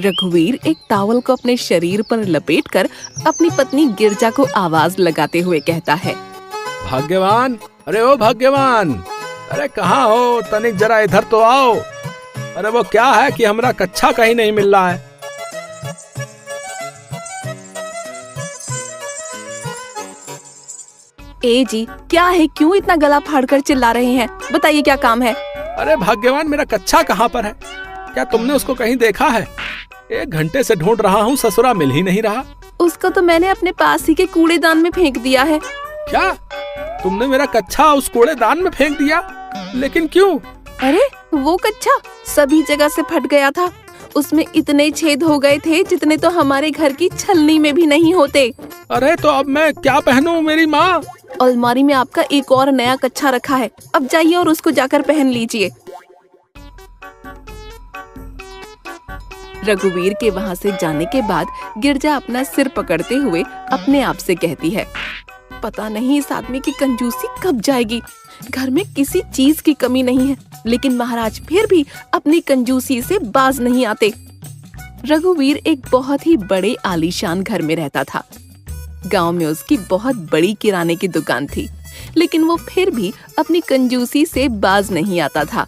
रघुवीर एक टॉवल को अपने शरीर पर लपेटकर अपनी पत्नी गिरजा को आवाज लगाते हुए कहता है, भाग्यवान, अरे ओ भाग्यवान, अरे कहाँ हो? तनिक जरा इधर तो आओ। अरे वो क्या है कि हमारा कच्छा कहीं नहीं मिल रहा है। ए जी, क्या है? क्यों इतना गला फाड़कर चिल्ला रहे हैं? बताइए क्या काम है? अरे भाग्यवान, मेरा कच्छा कहाँ पर है? क्या तुमने उसको कहीं देखा है? 1 घंटे से ढूंढ रहा हूँ, ससुरा मिल ही नहीं रहा। उसको तो मैंने अपने पास ही के कूड़ेदान में फेंक दिया है। क्या तुमने मेरा कच्छा उस कूड़ेदान में फेंक दिया? लेकिन क्यों? अरे वो कच्छा सभी जगह से फट गया था। उसमें इतने छेद हो गए थे जितने तो हमारे घर की छलनी में भी नहीं होते। अरे तो अब मैं क्या पहनूं मेरी माँ? अलमारी में आपका एक और नया कच्छा रखा है, अब जाइए और उसको जाकर पहन लीजिए। रघुवीर के वहाँ से जाने के बाद गिरजा अपना सिर पकड़ते हुए अपने आप से कहती है, पता नहीं इस आदमी की कंजूसी कब जाएगी। घर में किसी चीज की कमी नहीं है, लेकिन महाराज फिर भी अपनी कंजूसी से बाज नहीं आते। रघुवीर एक बहुत ही बड़े आलीशान घर में रहता था। गांव में उसकी बहुत बड़ी किराने की दुकान थी, लेकिन वो फिर भी अपनी कंजूसी से बाज नहीं आता था।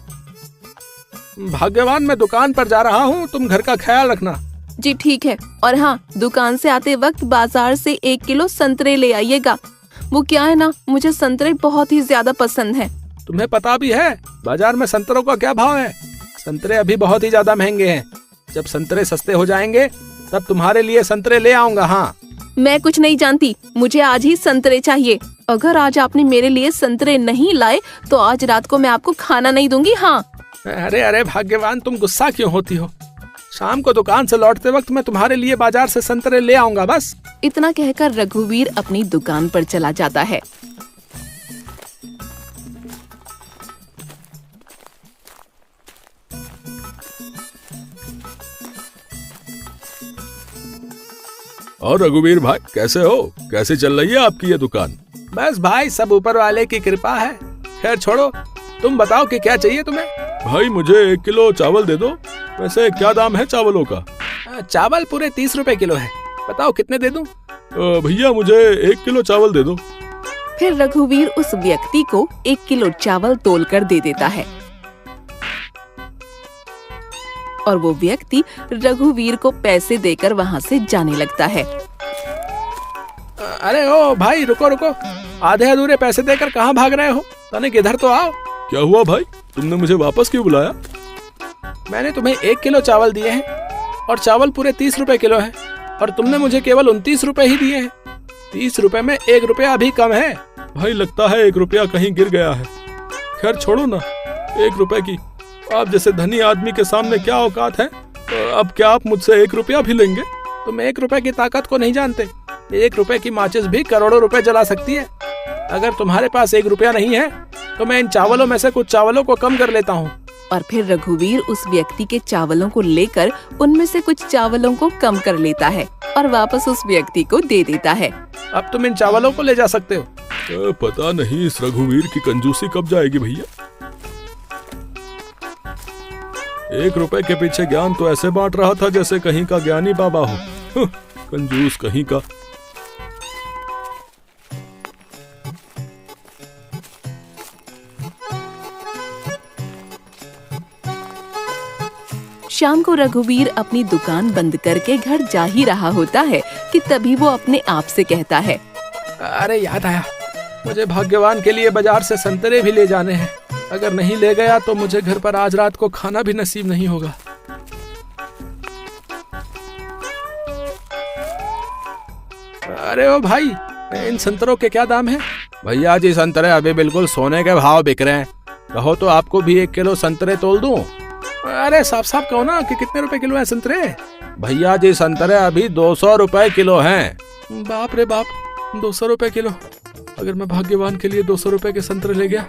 भाग्यवान, मैं दुकान पर जा रहा हूँ, तुम घर का ख्याल रखना। जी ठीक है, और हाँ, दुकान से आते वक्त बाजार से 1 किलो संतरे ले आइएगा। वो क्या है ना, मुझे संतरे बहुत ही ज्यादा पसंद हैं। तुम्हें पता भी है बाजार में संतरों का क्या भाव है? संतरे अभी बहुत ही ज्यादा महंगे हैं। जब संतरे सस्ते हो जाएंगे तब तुम्हारे लिए संतरे ले आऊंगा। हाँ, मैं कुछ नहीं जानती, मुझे आज ही संतरे चाहिए। अगर आज आपने मेरे लिए संतरे नहीं लाए तो आज रात को मैं आपको खाना नहीं दूंगी। हाँ। अरे अरे भाग्यवान, तुम गुस्सा क्यों होती हो? शाम को दुकान से लौटते वक्त मैं तुम्हारे लिए बाजार से संतरे ले आऊंगा बस। इतना कहकर रघुवीर अपनी दुकान पर चला जाता है। और रघुवीर भाई, कैसे हो? कैसे चल रही है आपकी ये दुकान? बस भाई, सब ऊपर वाले की कृपा है। खैर छोड़ो, तुम बताओ कि क्या चाहिए तुम्हें? भाई मुझे 1 किलो चावल दे दो। वैसे क्या दाम है चावलों का? चावल पूरे 30 रुपए किलो है। बताओ कितने दे दूं? भैया मुझे 1 किलो चावल दे दो। फिर रघुवीर उस व्यक्ति को 1 किलो चावल तोलकर दे देता है और वो व्यक्ति रघुवीर को पैसे देकर वहाँ से जाने लगता है। अरे ओ भाई, रुको रुको, आधे अधूरे पैसे देकर कहाँ भाग रहे हो? तनिक इधर तो आओ। क्या हुआ भाई, तुमने मुझे वापस क्यों बुलाया? मैंने तुम्हें 1 किलो चावल दिए हैं और चावल पूरे 30 रुपए किलो है, और तुमने मुझे केवल 29 रुपए ही दिए हैं। 30 रुपए में 1 रुपया भी कम है। भाई लगता है 1 रुपया कहीं गिर गया है। खैर छोड़ो ना, 1 रुपए की आप जैसे धनी आदमी के सामने क्या औकात है? अब क्या आप मुझसे 1 रुपया भी लेंगे? तुम 1 रुपए की ताकत को नहीं जानते। 1 रुपए की माचिस भी करोड़ों रुपए जला सकती है। अगर तुम्हारे पास 1 रुपया नहीं है तो मैं इन चावलों में से कुछ चावलों को कम कर लेता हूँ। और फिर रघुवीर उस व्यक्ति के चावलों को लेकर उनमें से कुछ चावलों को कम कर लेता है और वापस उस व्यक्ति को दे देता है। अब तुम इन चावलों को ले जा सकते हो। पता नहीं इस रघुवीर की कंजूसी कब जाएगी भैया। 1 रुपए के पीछे ज्ञान तो ऐसे बांट रहा था जैसे कहीं का ज्ञानी बाबा हो। कंजूस कहीं का। शाम को रघुवीर अपनी दुकान बंद करके घर जा ही रहा होता है कि तभी वो अपने आप से कहता है, अरे याद आया, मुझे भाग्यवान के लिए बाजार से संतरे भी ले जाने हैं। अगर नहीं ले गया तो मुझे घर पर आज रात को खाना भी नसीब नहीं होगा। अरे ओ भाई, इन संतरों के क्या दाम है? भैया जी, संतरे अभी बिल्कुल सोने के भाव बिक रहे हैं। कहो तो आपको भी 1 किलो संतरे तोल दूं? अरे साफ साफ कहो ना कि कितने रुपए किलो है संतरे? भैया जी, संतरे अभी 200 रुपए किलो हैं। बाप रे बाप, 200 रुपए किलो। अगर मैं भाग्यवान के लिए 200 रुपए के संतरे ले गया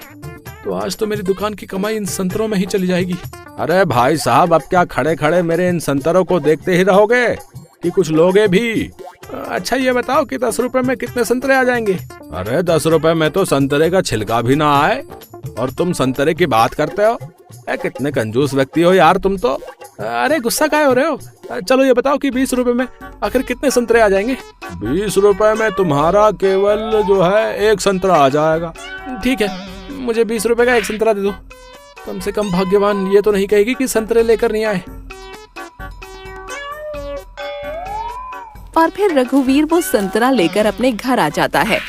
तो आज तो मेरी दुकान की कमाई इन संतरों में ही चली जाएगी। अरे भाई साहब, अब क्या खड़े खड़े मेरे इन संतरों को देखते ही रहोगे कि कुछ लोगे भी? अच्छा ये बताओ कि 10 रुपए में कितने संतरे आ जाएंगे? अरे 10 रुपए में तो संतरे का छिलका भी ना आए और तुम संतरे की बात करते हो? कितने कंजूस व्यक्ति हो यार तुम तो। अरे गुस्सा काहे हो रहे हो? चलो ये बताओ कि 20 रुपए में आखिर कितने संतरे आ जाएंगे? 20 रुपए में तुम्हारा केवल जो है 1 संतरा आ जाएगा। ठीक है, मुझे 20 रुपए का 1 संतरा दे दो। कम से कम भाग्यवान ये तो नहीं कहेगी कि संतरे लेकर नहीं आए। और फिर रघुवीर वो संतरा लेकर अपने घर आ जाता है।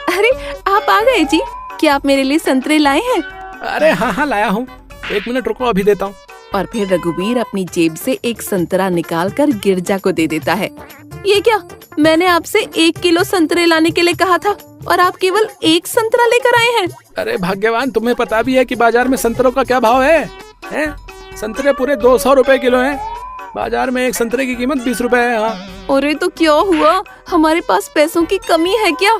अरे आप आ गए जी, क्या आप मेरे लिए संतरे लाए हैं? अरे हाँ लाया हूँ, 1 मिनट रुको, अभी देता हूँ। और फिर रघुवीर अपनी जेब से 1 संतरा निकालकर गिरजा को दे देता है। ये क्या, मैंने आपसे 1 किलो संतरे लाने के लिए कहा था और आप केवल 1 संतरा लेकर आए हैं। अरे भाग्यवान, तुम्हें पता भी है कि बाजार में संतरों का क्या भाव है? संतरे पूरे 200 रुपए किलो हैं। बाजार में 1 संतरे की कीमत 20 रुपए है। हाँ। अरे तो क्या हुआ, हमारे पास पैसों की कमी है क्या?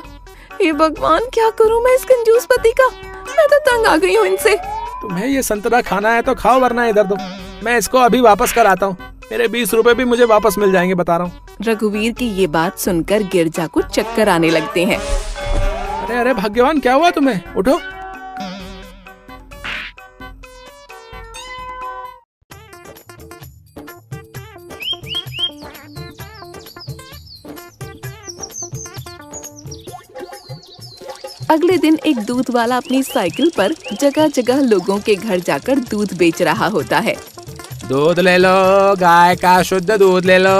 हे भगवान, क्या करूं मैं इस कंजूस पति का, मैं तो तंग आ गई हूँ इनसे। तुम्हें ये संतरा खाना है तो खाओ, वरना इधर दो, मैं इसको अभी वापस कर आता हूँ। मेरे 20 रुपए भी मुझे वापस मिल जाएंगे, बता रहा हूँ। रघुवीर की ये बात सुनकर गिरजा को चक्कर आने लगते हैं। अरे अरे भाग्यवान, क्या हुआ तुम्हें? उठो। अगले दिन एक दूध वाला अपनी साइकिल पर जगह जगह लोगों के घर जाकर दूध बेच रहा होता है। दूध ले लो, गाय का शुद्ध दूध ले लो।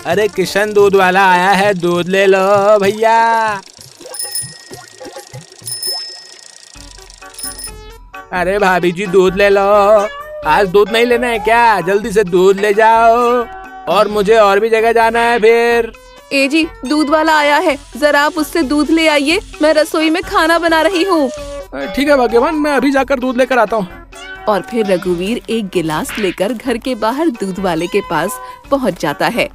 अरे किशन दूध वाला आया है, दूध ले लो भैया। अरे भाभी जी, दूध ले लो। आज दूध नहीं लेना है क्या? जल्दी से दूध ले जाओ, और मुझे और भी जगह जाना है फिर। ए जी, दूध वाला आया है, जरा आप उससे दूध ले आइए, मैं रसोई में खाना बना रही हूँ। ठीक है भाग्यवान, मैं अभी जाकर दूध लेकर आता हूँ। और फिर रघुवीर एक गिलास लेकर घर के बाहर दूध वाले के पास पहुँच जाता है।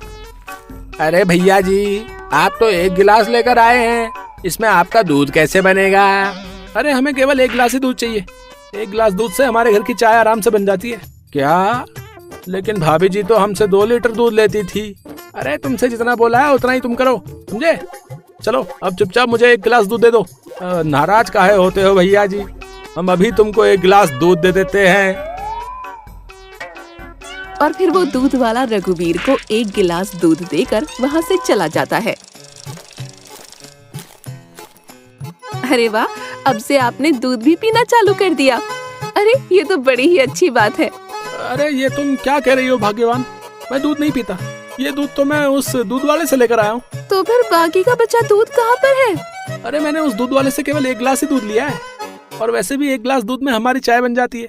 अरे भैया जी, आप तो 1 गिलास लेकर आए हैं, इसमें आपका दूध कैसे बनेगा? अरे हमें केवल 1 गिलास ही दूध चाहिए। 1 गिलास दूध से हमारे घर की चाय आराम से बन जाती है। क्या? लेकिन भाभी जी तो हमसे 2 लीटर दूध लेती थी। अरे तुमसे जितना बोला है उतना ही तुम करो, समझे? चलो अब चुपचाप मुझे 1 गिलास दूध दे दो। नाराज काहे होते हो भैया जी? हम अभी तुमको 1 गिलास दूध दे देते हैं। और फिर वो दूध वाला रघुवीर को 1 गिलास दूध देकर वहाँ से चला जाता है। अरे वाह, अब से आपने दूध भी पीना चालू कर दिया। अरे ये तो बड़ी ही अच्छी बात है। अरे ये तुम क्या कह रही हो भाग्यवान? मैं दूध नहीं पीता, ये दूध तो मैं उस दूध वाले से लेकर आया हूँ। तो फिर बाकी का बचा दूध कहाँ पर है? अरे मैंने उस दूध वाले से केवल 1 गिलास ही दूध लिया है, और वैसे भी 1 गिलास दूध में हमारी चाय बन जाती है,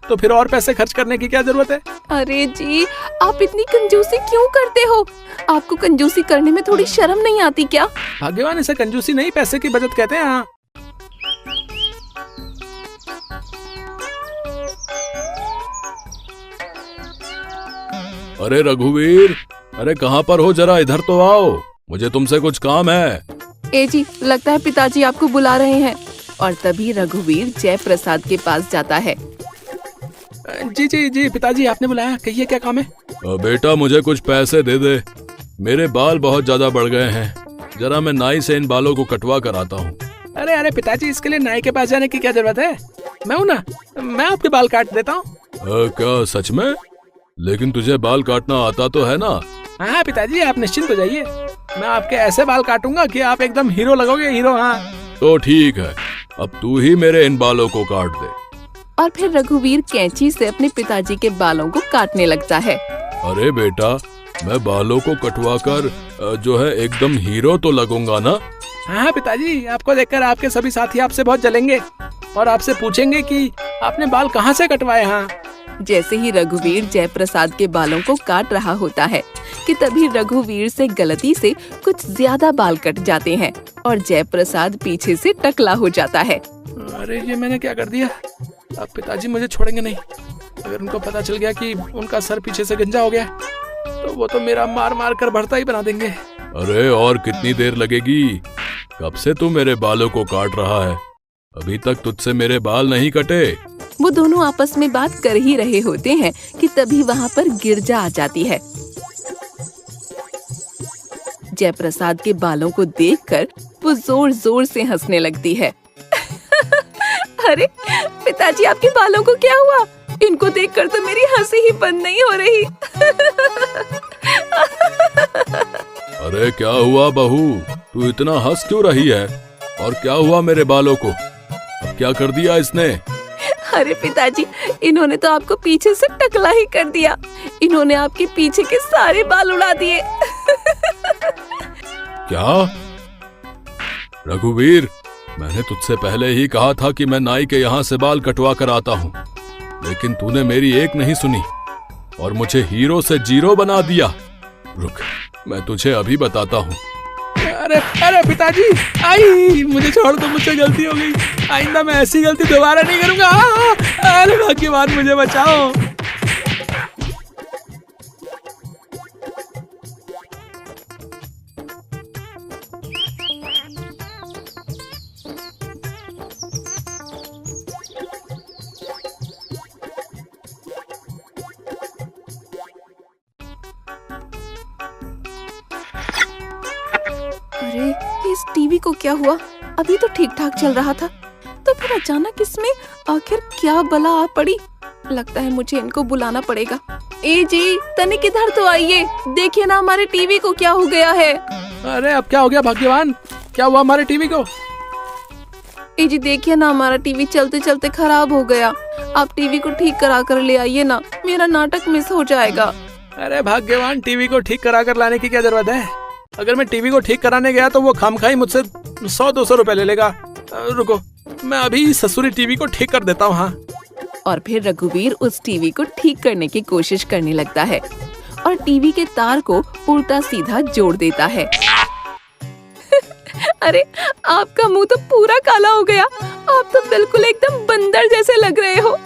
तो फिर और पैसे खर्च करने की क्या जरूरत है? अरे जी, आप इतनी कंजूसी क्यों करते हो? आपको कंजूसी करने में थोड़ी शर्म नहीं आती क्या? भाग्यवान, इसे कंजूसी नहीं, पैसे की बचत कहते हैं। हाँ। अरे रघुवीर, अरे कहाँ पर हो? जरा इधर तो आओ, मुझे तुमसे कुछ काम है। ए जी, लगता है पिताजी आपको बुला रहे हैं। और तभी रघुवीर जयप्रसाद के पास जाता है। जी जी जी पिताजी, आपने बुलाया, कहिए क्या काम है? बेटा मुझे कुछ पैसे दे दे, मेरे बाल बहुत ज्यादा बढ़ गए हैं, जरा मैं नाई से इन बालों को कटवा कर आता हूँ। अरे अरे पिताजी, इसके लिए नाई के पास जाने की क्या जरूरत है? मैं हूँ ना, मैं आपके बाल काट देता हूँ। क्या सच में? लेकिन तुझे बाल काटना आता तो है ना? हाँ पिताजी, आप निश्चिंत हो जाइए, मैं आपके ऐसे बाल काटूंगा कि आप एकदम हीरो लगोगे, हीरो। हाँ तो ठीक है, अब तू ही मेरे इन बालों को काट दे। और फिर रघुवीर कैंची से अपने पिताजी के बालों को काटने लगता है। अरे बेटा, मैं बालों को कटवा कर जो है एकदम हीरो तो लगूंगा ना? हाँ पिताजी, आपको देखकर आपके सभी साथी आपसे बहुत जलेंगे और आपसे पूछेंगे कि आपने बाल कहाँ से कटवाए। हाँ। जैसे ही रघुवीर जयप्रसाद के बालों को काट रहा होता है कि तभी रघुवीर से गलती से कुछ ज्यादा बाल कट जाते हैं और जयप्रसाद पीछे से टकला हो जाता है। अरे ये मैंने क्या कर दिया? अब पिताजी मुझे छोड़ेंगे नहीं। अगर उनको पता चल गया कि उनका सर पीछे से गंजा हो गया तो वो तो मेरा मार मार कर भरता ही बना देंगे। अरे और कितनी देर लगेगी? कब से तू मेरे बालों को काट रहा है? अभी तक तुझसे मेरे बाल नहीं कटे। वो दोनों आपस में बात कर ही रहे होते हैं कि तभी वहाँ पर गिरजा आ जाती है। जयप्रसाद के बालों को देखकर वो जोर जोर से हंसने लगती है। अरे पिताजी, आपके बालों को क्या हुआ? इनको देखकर तो मेरी हंसी ही बंद नहीं हो रही। अरे क्या हुआ बहू, तू इतना हंस क्यों रही है? और क्या हुआ मेरे बालों को? अब क्या कर दिया इसने? अरे पिताजी, इन्होंने तो आपको पीछे से टकला ही कर दिया। इन्होंने आपके पीछे के सारे बाल उड़ा दिए। क्या? रघुवीर, मैंने तुझसे पहले ही कहा था कि मैं नाई के यहाँ से बाल कटवा कर आता हूँ, लेकिन तूने मेरी एक नहीं सुनी और मुझे हीरो से जीरो बना दिया। रुक, मैं तुझे अभी बताता हूँ। अरे अरे पिताजी, आई मुझे छोड़ दो, मुझसे गलती हो गई। आइंदा मैं ऐसी गलती दोबारा नहीं करूंगा। अरे भाग्यवान, मुझे बचाओ। अरे इस टीवी को क्या हुआ? अभी तो ठीक ठाक चल रहा था, तो फिर अचानक इसमें आखिर क्या बला आ पड़ी? लगता है मुझे इनको बुलाना पड़ेगा। ए जी, तनिक इधर तो आइए, देखिए ना हमारे टीवी को क्या हो गया है। अरे अब क्या हो गया भाग्यवान? क्या हुआ हमारे टीवी को? ए जी देखिए ना, हमारा टीवी चलते चलते खराब हो गया। आप टीवी को ठीक करा कर ले आइए ना, मेरा नाटक मिस हो जाएगा। अरे भाग्यवान, टीवी को ठीक करा कर लाने की क्या जरूरत है? अगर मैं टीवी को ठीक कराने गया तो वो खामखाई मुझसे 100-200 रुपए ले लेगा। रुको, मैं अभी ससुरी टीवी को ठीक कर देता हूँ। हाँ। और फिर रघुवीर उस टीवी को ठीक करने की कोशिश करने लगता है और टीवी के तार को उल्टा सीधा जोड़ देता है। अरे आपका मुंह तो पूरा काला हो गया, आप तो बिल्कुल एकदम बंदर जैसे लग रहे हो।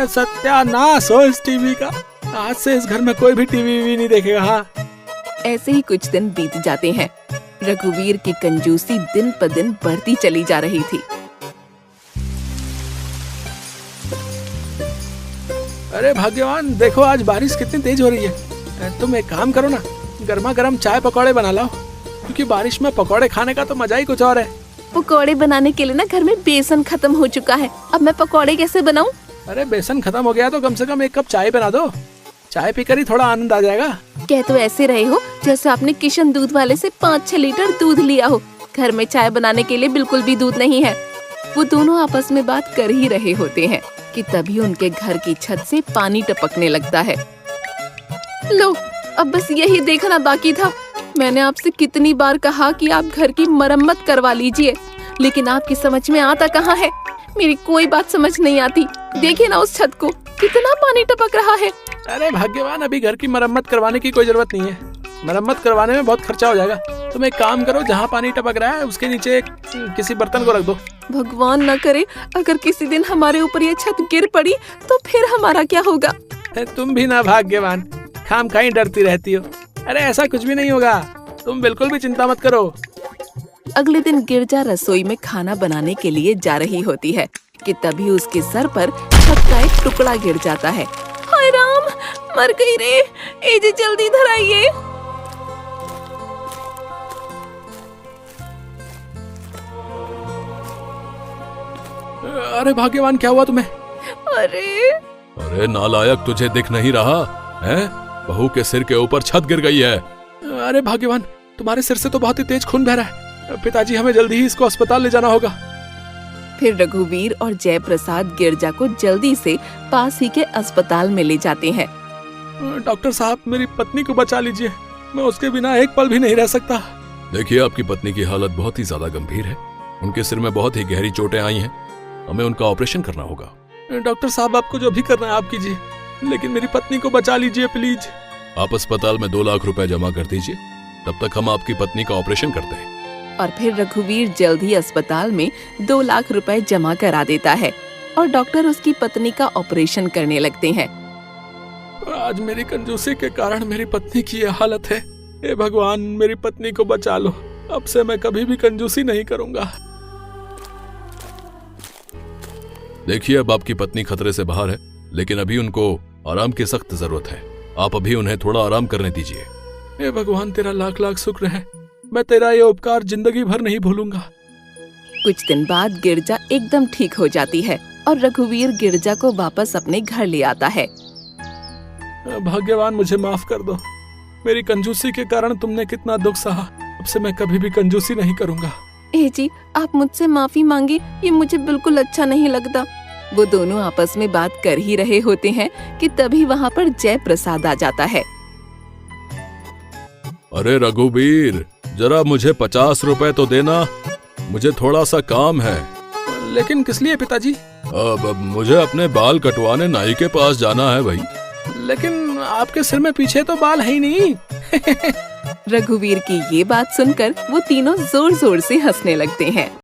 सत्यानाश हो इस टीवी का। आज से इस घर में कोई भी टीवी नहीं देखेगा। हाँ। ऐसे ही कुछ दिन बीत जाते हैं। रघुवीर की कंजूसी दिन पर दिन बढ़ती चली जा रही थी। अरे भाग्यवान, देखो आज बारिश कितनी तेज हो रही है। तुम एक काम करो ना, गर्मा गर्म चाय पकौड़े बना लाओ, क्योंकि बारिश में पकौड़े खाने का तो मजा ही कुछ और है। पकौड़े बनाने के लिए ना घर में बेसन खत्म हो चुका है, अब मैं पकौड़े कैसे बनाऊं? अरे बेसन खत्म हो गया तो कम से कम 1 कप चाय बना दो। चाय पीकर ही थोड़ा आनंद आ जाएगा। कह तो ऐसे रहे हो जैसे आपने किशन दूध वाले से 5-6 लीटर दूध लिया हो। घर में चाय बनाने के लिए बिल्कुल भी दूध नहीं है। वो दोनों आपस में बात कर ही रहे होते हैं कि तभी उनके घर की छत से पानी टपकने लगता है। लो, अब बस यही देखना बाकी था। मैंने आपसे कितनी बार कहा कि आप घर की मरम्मत करवा लीजिए, लेकिन आपकी समझ में आता कहाँ है। मेरी कोई बात समझ नहीं आती। देखिए ना उस छत को, कितना पानी टपक रहा है। अरे भाग्यवान, अभी घर की मरम्मत करवाने की कोई जरूरत नहीं है। मरम्मत करवाने में बहुत खर्चा हो जाएगा। तुम एक काम करो, जहाँ पानी टपक रहा है उसके नीचे किसी बर्तन को रख दो। भगवान न करे अगर किसी दिन हमारे ऊपर ये छत गिर पड़ी तो फिर हमारा क्या होगा। तुम भी ना भाग्यवान, खामखाई डरती रहती हो। अरे ऐसा कुछ भी नहीं होगा, तुम बिल्कुल भी चिंता मत करो। अगले दिन गिरजा रसोई में खाना बनाने के लिए जा रही होती है कि तभी उसके सर पर छत का एक टुकड़ा गिर जाता है। हाय राम, मर गई रे। ए जी जल्दी इधर आइए। अरे भाग्यवान, क्या हुआ तुम्हें? अरे नालायक, तुझे दिख नहीं रहा है? बहू के सिर के ऊपर छत गिर गई है। अरे भाग्यवान, तुम्हारे सिर से तो बहुत ही तेज खून बह रहा है। पिताजी, हमें जल्दी ही इसको अस्पताल ले जाना होगा। फिर रघुवीर और जयप्रसाद गिरजा को जल्दी से पास ही के अस्पताल में ले जाते हैं। डॉक्टर साहब, मेरी पत्नी को बचा लीजिए, मैं उसके बिना एक पल भी नहीं रह सकता। देखिए, आपकी पत्नी की हालत बहुत ही ज्यादा गंभीर है। उनके सिर में बहुत ही गहरी चोटें आई हैं। हमें उनका ऑपरेशन करना होगा। डॉक्टर साहब, आपको जो भी करना है आप कीजिए, लेकिन मेरी पत्नी को बचा लीजिए प्लीज। आप अस्पताल में 2 लाख रुपए जमा कर दीजिए, तब तक हम आपकी पत्नी का ऑपरेशन करते हैं। और फिर रघुवीर जल्द ही अस्पताल में 2 लाख रुपए जमा करा देता है और डॉक्टर उसकी पत्नी का ऑपरेशन करने लगते हैं। आज मेरी कंजूसी के कारण मेरी पत्नी की यह हालत है। हे भगवान, मेरी पत्नी को बचा लो। अब से मैं कभी भी कंजूसी नहीं करूंगा। देखिए, अब आपकी पत्नी खतरे से बाहर है, लेकिन अभी उनको आराम की सख्त जरूरत है। आप अभी उन्हें थोड़ा आराम करने दीजिए। हे भगवान, तेरा लाख लाख शुक्र है। मैं तेरा ये उपकार जिंदगी भर नहीं भूलूंगा। कुछ दिन बाद गिरजा एकदम ठीक हो जाती है और रघुवीर गिरजा को वापस अपने घर ले आता है। भाग्यवान, मुझे माफ कर दो। मेरी कंजूसी के कारण तुमने कितना दुख सहा। अब से मैं कभी भी कंजूसी नहीं करूंगा। ए जी, आप मुझसे माफी मांगे, ये मुझे बिल्कुल अच्छा नहीं लगता। वो दोनों आपस में बात कर ही रहे होते हैं कि तभी वहाँ पर जय प्रसाद आ जाता है। अरे रघुवीर, जरा मुझे 50 रुपए तो देना, मुझे थोड़ा सा काम है। लेकिन किस लिए पिताजी? अब मुझे अपने बाल कटवाने नाई के पास जाना है भाई। लेकिन आपके सिर में पीछे तो बाल है ही नहीं। रघुवीर की ये बात सुनकर वो तीनों जोर जोर से हंसने लगते हैं।